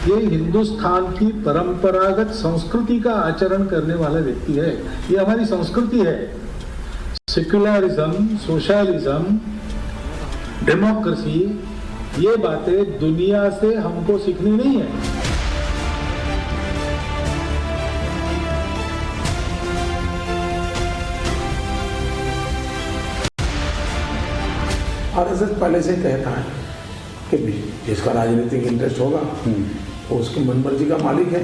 ये हिंदुस्तान की परंपरागत संस्कृति का आचरण करने वाला व्यक्ति है। ये हमारी संस्कृति है। सेक्युलरिज्म, सोशलिज्म, डेमोक्रेसी, ये बातें दुनिया से हमको सीखनी नहीं है। आरएसएस पहले से कहता है कि जिसका राजनीतिक इंटरेस्ट होगा वो उसकी मनमर्जी का मालिक है।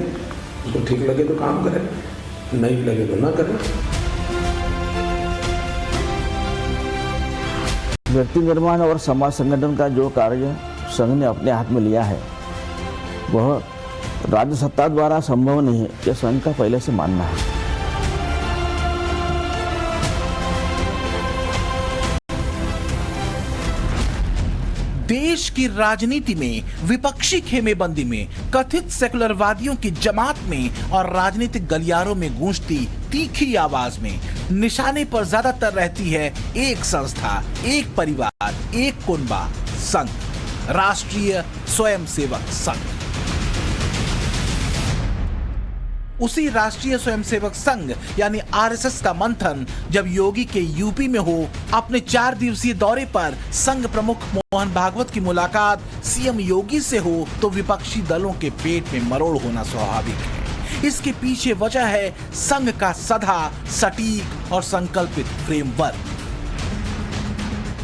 उसको ठीक लगे तो काम करे, नहीं लगे तो ना करे। व्यक्ति निर्माण और समाज संगठन का जो कार्य संघ ने अपने हाथ में लिया है वह राज्य सत्ता द्वारा संभव नहीं है, यह संघ का पहले से मानना है। देश की राजनीति में, विपक्षी खेमेबंदी में, कथित सेकुलरवादियों की जमात में और राजनीतिक गलियारों में गूंजती तीखी आवाज में निशाने पर ज्यादातर रहती है एक संस्था, एक परिवार, एक कुनबा, संघ, राष्ट्रीय स्वयंसेवक संघ। उसी राष्ट्रीय स्वयंसेवक संघ यानी आरएसएस का मंथन जब योगी के यूपी में हो, अपने 4 दिवसीय दौरे पर संघ प्रमुख मोहन भागवत की मुलाकात सीएम योगी से हो तो विपक्षी दलों के पेट में मरोड़ होना स्वाभाविक है। इसके पीछे वजह है संघ का सधा, सटीक और संकल्पित फ्रेमवर्क।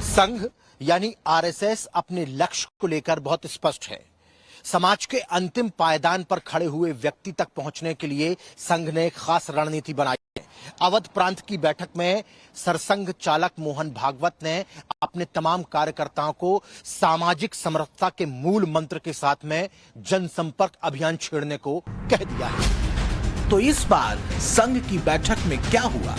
संघ यानी आरएसएस अपने लक्ष्य को लेकर बहुत स्पष्ट है। समाज के अंतिम पायदान पर खड़े हुए व्यक्ति तक पहुंचने के लिए संघ ने एक खास रणनीति बनाई है। अवध प्रांत की बैठक में सरसंघ चालक मोहन भागवत ने अपने तमाम कार्यकर्ताओं को सामाजिक समरसता के मूल मंत्र के साथ में जनसंपर्क अभियान छेड़ने को कह दिया है। तो इस बार संघ की बैठक में क्या हुआ?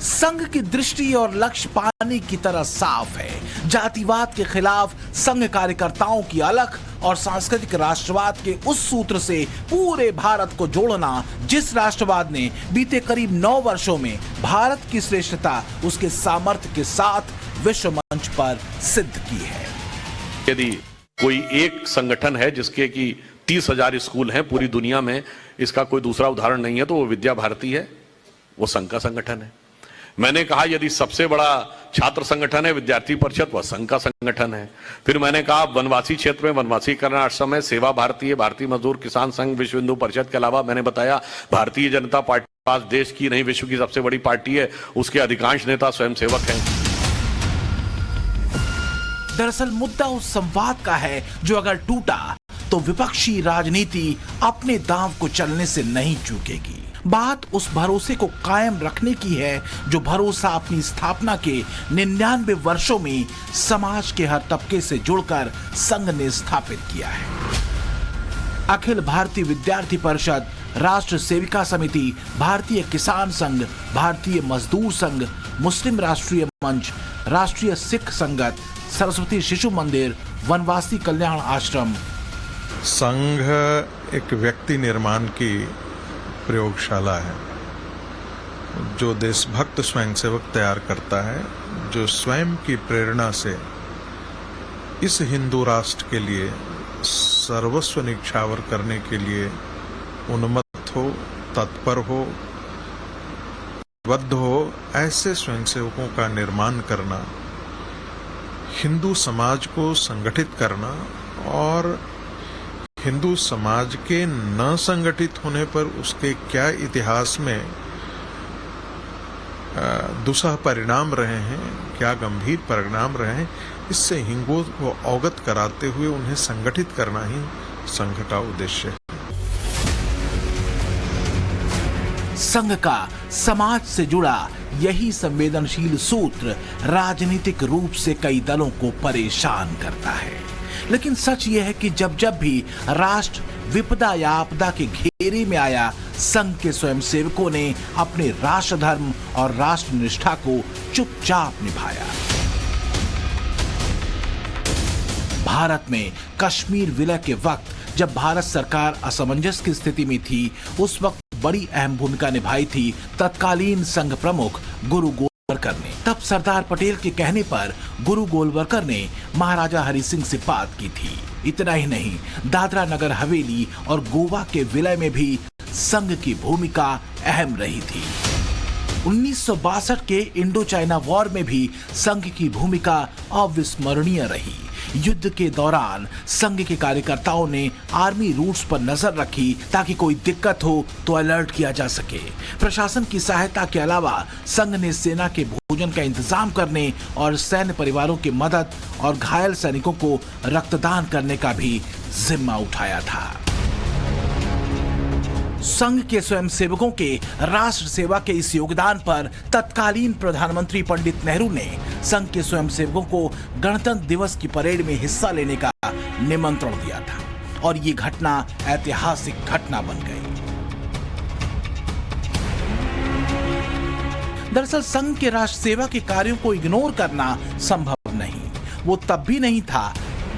संघ की दृष्टि और लक्ष्य पानी की तरह साफ है। जातिवाद के खिलाफ संघ कार्यकर्ताओं की अलख और सांस्कृतिक राष्ट्रवाद के उस सूत्र से पूरे भारत को जोड़ना जिस राष्ट्रवाद ने बीते करीब 9 वर्षों में भारत की श्रेष्ठता उसके सामर्थ्य के साथ विश्व मंच पर सिद्ध की है। यदि कोई एक संगठन है जिसके कि 30,000 स्कूल हैं पूरी दुनिया में, इसका कोई दूसरा उदाहरण नहीं है, तो वो विद्या भारती है, वो संघ का संगठन है। मैंने कहा यदि सबसे बड़ा छात्र संगठन है विद्यार्थी परिषद, वह संघ का संगठन है। फिर मैंने कहा वनवासी क्षेत्र में वनवासी कल्याण आश्रम है, सेवा भारती है, भारतीय मजदूर किसान संघ, विश्व हिंदू परिषद के अलावा मैंने बताया भारतीय जनता पार्टी पास देश की नहीं विश्व की सबसे बड़ी पार्टी है, उसके अधिकांश नेता स्वयंसेवक हैं। दरअसल मुद्दा उस संवाद का है जो अगर टूटा तो विपक्षी राजनीति अपने दांव को चलने से नहीं चूकेगी। बात उस भरोसे को कायम रखने की है जो भरोसा अपनी स्थापना के 99 वर्षों में समाज के हर तबके से जुड़कर संघ ने स्थापित किया है। अखिल भारतीय विद्यार्थी परिषद, राष्ट्र सेविका समिति, भारतीय किसान संघ, भारतीय मजदूर संघ, मुस्लिम राष्ट्रीय मंच, राष्ट्रीय सिख संगत, सरस्वती शिशु मंदिर, वनवासी कल्याण आश्रम। संघ एक व्यक्ति निर्माण की प्रयोगशाला है जो देशभक्त स्वयंसेवक तैयार करता है, जो स्वयं की प्रेरणा से इस हिंदू राष्ट्र के लिए सर्वस्व निछावर करने के लिए उन्मत्त हो, तत्पर हो, बद्ध हो। ऐसे स्वयंसेवकों का निर्माण करना, हिंदू समाज को संगठित करना और हिंदू समाज के न संगठित होने पर उसके क्या इतिहास में दुस्सह परिणाम रहे हैं, क्या गंभीर परिणाम रहे हैं, इससे हिंदुओं को अवगत कराते हुए उन्हें संगठित करना ही संघ का उद्देश्य है। संघ का समाज से जुड़ा यही संवेदनशील सूत्र राजनीतिक रूप से कई दलों को परेशान करता है। लेकिन सच यह है कि जब जब भी राष्ट्र विपदा या आपदा के घेरे में आया, संघ के स्वयंसेवकों ने अपने राष्ट्र धर्म और राष्ट्र निष्ठा को चुपचाप निभाया। भारत में कश्मीर विलय के वक्त जब भारत सरकार असमंजस की स्थिति में थी, उस वक्त बड़ी अहम भूमिका निभाई थी तत्कालीन संघ प्रमुख गुरु गोलवलकर ने। तब सरदार पटेल के कहने पर गुरु गोलवलकर ने महाराजा हरि सिंह से बात की थी। इतना ही नहीं, दादरा नगर हवेली और गोवा के विलय में भी संघ की भूमिका अहम रही थी। 1962 के इंडो चाइना वॉर में भी संघ की भूमिका अविस्मरणीय रही। युद्ध के दौरान संघ के कार्यकर्ताओं ने आर्मी रूट्स पर नजर रखी ताकि कोई दिक्कत हो तो अलर्ट किया जा सके। प्रशासन की सहायता के अलावा संघ ने सेना के भोजन का इंतजाम करने और सैन्य परिवारों की मदद और घायल सैनिकों को रक्तदान करने का भी जिम्मा उठाया था। संघ के स्वयंसेवकों के राष्ट्र सेवा के इस योगदान पर तत्कालीन प्रधानमंत्री पंडित नेहरू ने संघ के स्वयंसेवकों को गणतंत्र दिवस की परेड में हिस्सा लेने का निमंत्रण दिया था और ये घटना ऐतिहासिक घटना बन गई। दरअसल संघ के राष्ट्र सेवा के कार्यों को इग्नोर करना संभव नहीं। वो तब भी नहीं था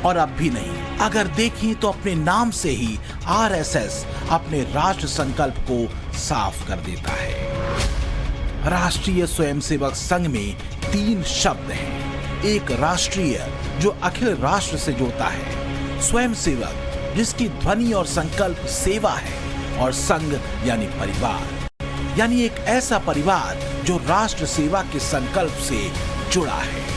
और अब भी नहीं। अगर देखें तो अपने नाम से ही आरएसएस अपने राष्ट्र संकल्प को साफ कर देता है। राष्ट्रीय स्वयंसेवक संघ में 3 शब्द हैं। एक राष्ट्रीय जो अखिल राष्ट्र से जोड़ता है, स्वयंसेवक जिसकी ध्वनि और संकल्प सेवा है, और संघ यानी परिवार, यानी एक ऐसा परिवार जो राष्ट्र सेवा के संकल्प से जुड़ा है।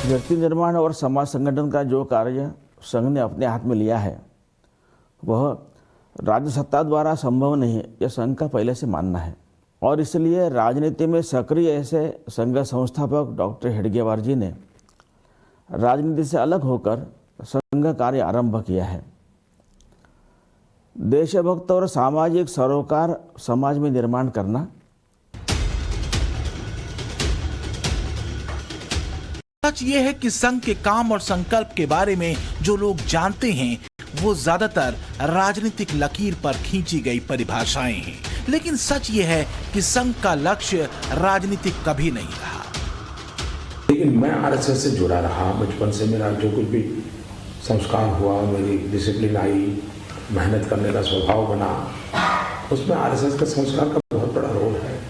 व्यक्ति निर्माण और समाज संगठन का जो कार्य संघ ने अपने हाथ में लिया है वह राज्य सत्ता द्वारा संभव नहीं है, यह संघ का पहले से मानना है। और इसलिए राजनीति में सक्रिय ऐसे संघ संस्थापक डॉक्टर हेडगेवार जी ने राजनीति से अलग होकर संघ कार्य आरंभ किया है। देशभक्त और सामाजिक सरोकार समाज में निर्माण करना, सच ये है कि संघ के काम और संकल्प के बारे में जो लोग जानते हैं वो ज्यादातर राजनीतिक लकीर पर खींची गई परिभाषाएं हैं, लेकिन सच ये है कि संघ का लक्ष्य राजनीतिक कभी नहीं रहा। लेकिन मैं आरएसएस से जुड़ा रहा। बचपन से मेरा जो कुछ भी संस्कार हुआ, मेरी डिसिप्लिन आई, मेहनत करने का स्वभाव बना, उसमें आरएसएस का संस्कार का बहुत बड़ा रोल है।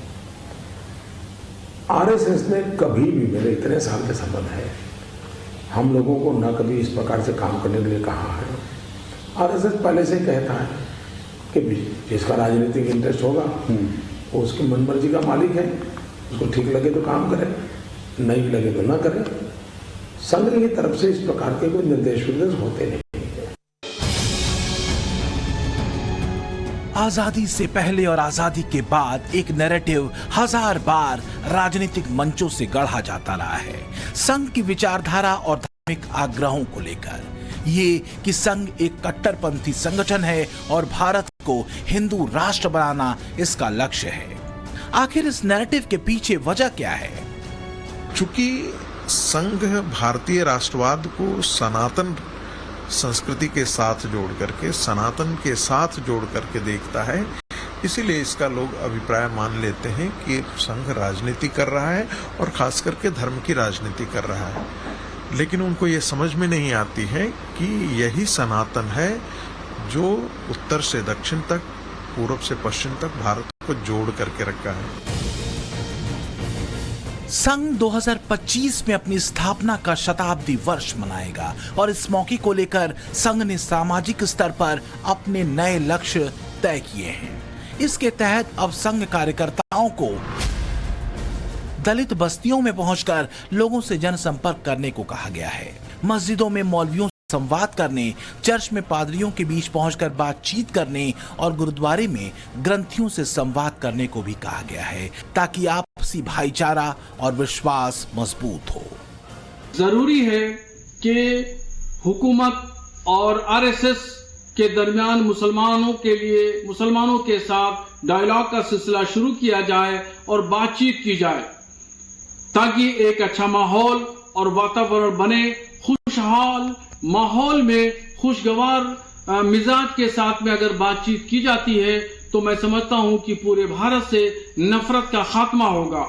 आरएसएस ने कभी भी, मेरे इतने साल के संबंध है, हम लोगों को न कभी इस प्रकार से काम करने के लिए कहा है। आरएसएस पहले से ही कहता है कि जिसका राजनीतिक इंटरेस्ट होगा वो उसकी मनमर्जी का मालिक है, उसको ठीक लगे तो काम करे, नहीं लगे तो ना करे। संघ की तरफ से इस प्रकार के कोई निर्देश होते नहीं। आजादी से पहले और आजादी के बाद एक नैरेटिव 1000 बार राजनीतिक मंचों से गढ़ा जाता रहा है संघ की विचारधारा और धार्मिक आग्रहों को लेकर। ये कि संघ एक कट्टरपंथी संगठन है और भारत को हिंदू राष्ट्र बनाना इसका लक्ष्य है। आखिर इस नैरेटिव के पीछे वजह क्या है? चूंकि संघ भारतीय राष्ट्रवाद को सनातन संस्कृति के साथ जोड़ करके, सनातन के साथ जोड़ करके देखता है, इसीलिए इसका लोग अभिप्राय मान लेते हैं कि संघ राजनीति कर रहा है और खास करके धर्म की राजनीति कर रहा है। लेकिन उनको ये समझ में नहीं आती है कि यही सनातन है जो उत्तर से दक्षिण तक, पूर्व से पश्चिम तक भारत को जोड़ करके रखा है। संघ 2025 में अपनी स्थापना का शताब्दी वर्ष मनाएगा और इस मौके को लेकर संघ ने सामाजिक स्तर पर अपने नए लक्ष्य तय किए हैं। इसके तहत अब संघ कार्यकर्ताओं को दलित बस्तियों में पहुंचकर लोगों से जनसंपर्क करने को कहा गया है। मस्जिदों में मौलवियों से संवाद करने, चर्च में पादरियों के बीच पहुंचकर बातचीत करने और गुरुद्वारे में ग्रंथियों से संवाद करने को भी कहा गया है, ताकि आपसी भाईचारा और विश्वास मजबूत हो। जरूरी है कि हुकूमत और आरएसएस के दरमियान मुसलमानों के साथ डायलॉग का सिलसिला शुरू किया जाए और बातचीत की जाए, ताकि एक अच्छा माहौल और वातावरण बने। खुशहाल माहौल में खुशगवार मिजाज के साथ में अगर बातचीत की जाती है तो मैं समझता हूं कि पूरे भारत से नफरत का खात्मा होगा।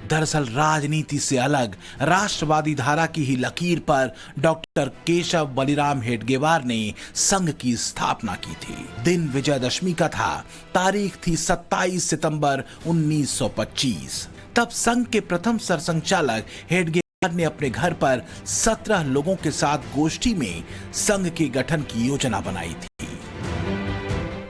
दरअसल राजनीति से अलग राष्ट्रवादी धारा की ही लकीर पर डॉक्टर केशव बलिराम हेडगेवार ने संघ की स्थापना की थी। दिन विजयदशमी का था, तारीख थी 27 सितंबर 1925। तब संघ के प्रथम सरसंघचालक हेडगेवार ने अपने घर पर 17 लोगों के साथ गोष्ठी में संघ के गठन की योजना बनाई थी।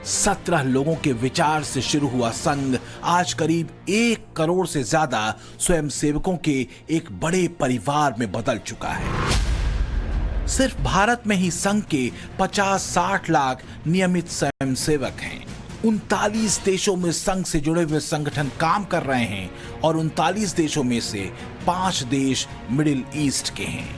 17 लोगों के विचार से शुरू हुआ संघ आज करीब 1 करोड़ से ज्यादा स्वयंसेवकों के एक बड़े परिवार में बदल चुका है। सिर्फ भारत में ही संघ के 50-60 लाख नियमित स्वयंसेवक हैं। 39 देशों में संघ से जुड़े हुए संगठन काम कर रहे हैं और 39 देशों में से 5 देश मिडिल ईस्ट के हैं।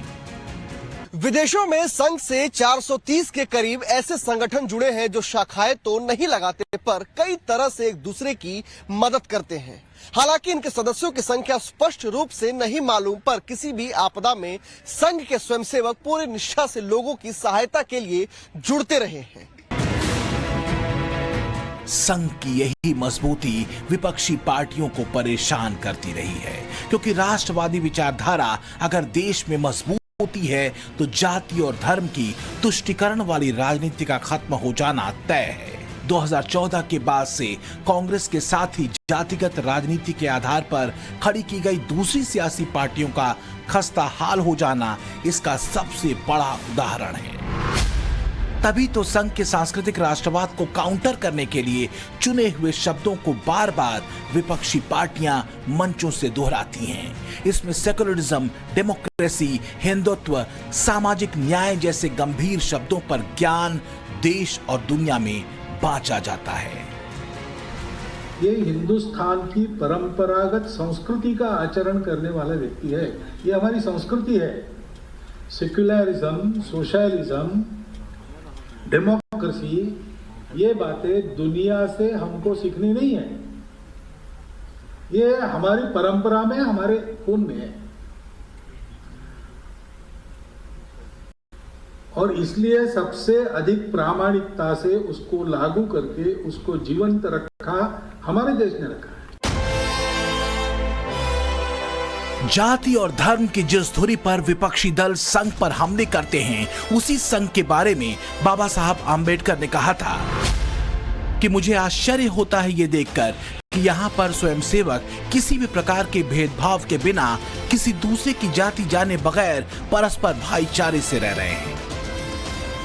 विदेशों में संघ से 430 के करीब ऐसे संगठन जुड़े हैं जो शाखाएं तो नहीं लगाते पर कई तरह से एक दूसरे की मदद करते हैं। हालांकि इनके सदस्यों की संख्या स्पष्ट रूप से नहीं मालूम, पर किसी भी आपदा में संघ के स्वयंसेवक पूरी निष्ठा से लोगों की सहायता के लिए जुड़ते रहे हैं। संघ की यही मजबूती विपक्षी पार्टियों को परेशान करती रही है, क्योंकि राष्ट्रवादी विचारधारा अगर देश में मजबूत होती है तो जाति और धर्म की तुष्टीकरण वाली राजनीति का खत्म हो जाना तय है। 2014 के बाद से कांग्रेस के साथ ही जातिगत राजनीति के आधार पर खड़ी की गई दूसरी सियासी पार्टियों का खस्ता हाल हो जाना इसका सबसे बड़ा उदाहरण है। तभी तो संघ के सांस्कृतिक राष्ट्रवाद को काउंटर करने के लिए चुने हुए शब्दों को बार बार विपक्षी पार्टियां मंचों से दोहराती हैं। इसमें सेकुलरिज्म, डेमोक्रेसी, हिंदुत्व, सामाजिक न्याय जैसे गंभीर शब्दों पर ज्ञान देश और दुनिया में बांटा जाता है। ये हिंदुस्तान की परंपरागत संस्कृति का आचरण करने वाला व्यक्ति है। ये हमारी संस्कृति है। सेक्युलरिज्म, सोशलिज्म, डेमोक्रेसी, ये बातें दुनिया से हमको सीखनी नहीं है। ये हमारी परंपरा में, हमारे खून में है। और इसलिए सबसे अधिक प्रामाणिकता से उसको लागू करके उसको जीवंत रखा हमारे देश ने रखा है। जाति और धर्म की जिस धुरी पर विपक्षी दल संघ पर हमले करते हैं, उसी संघ के बारे में बाबा साहब आम्बेडकर ने कहा था कि मुझे आश्चर्य होता है ये देखकर कि यहाँ पर स्वयंसेवक किसी भी प्रकार के भेदभाव के बिना किसी दूसरे की जाति जाने बगैर परस्पर भाईचारे से रह रहे हैं।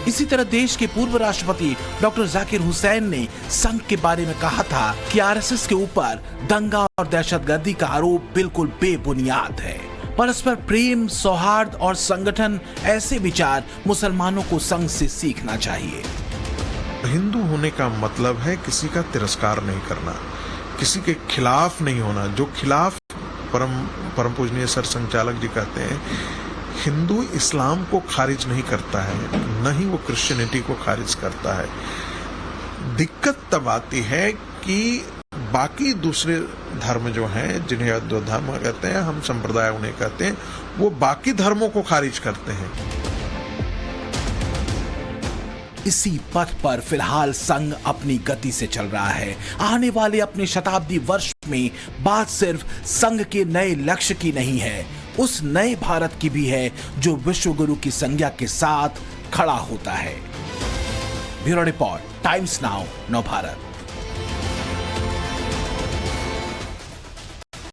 इसी तरह देश के पूर्व राष्ट्रपति डॉक्टर जाकिर हुसैन ने संघ के बारे में कहा था कि आरएसएस के ऊपर दंगा और दहशतगर्दी का आरोप बिल्कुल बेबुनियाद है। परस्पर प्रेम, सौहार्द और संगठन, ऐसे विचार मुसलमानों को संघ से सीखना चाहिए। हिंदू होने का मतलब है किसी का तिरस्कार नहीं करना, किसी के खिलाफ नहीं होना। जो खिलाफ परम पूजनीय सर संचालक जी कहते हैं, हिंदू इस्लाम को खारिज नहीं करता है, न ही वो क्रिश्चियनिटी को खारिज करता है। दिक्कत तब आती है कि बाकी दूसरे धर्म जो हैं, जिन्हें अद्वैत धर्म कहते हैं, हम संप्रदाय उन्हें कहते हैं, वो बाकी धर्मों को खारिज करते हैं। इसी पथ पर फिलहाल संघ अपनी गति से चल रहा है। आने वाले अपने शताब्दी वर्ष में बात सिर्फ संघ के नए लक्ष्य की नहीं है, उस नए भारत की भी है जो विश्व गुरु की संज्ञा के साथ खड़ा होता है। ब्यूरो रिपोर्ट, टाइम्स नाउ, नव भारत।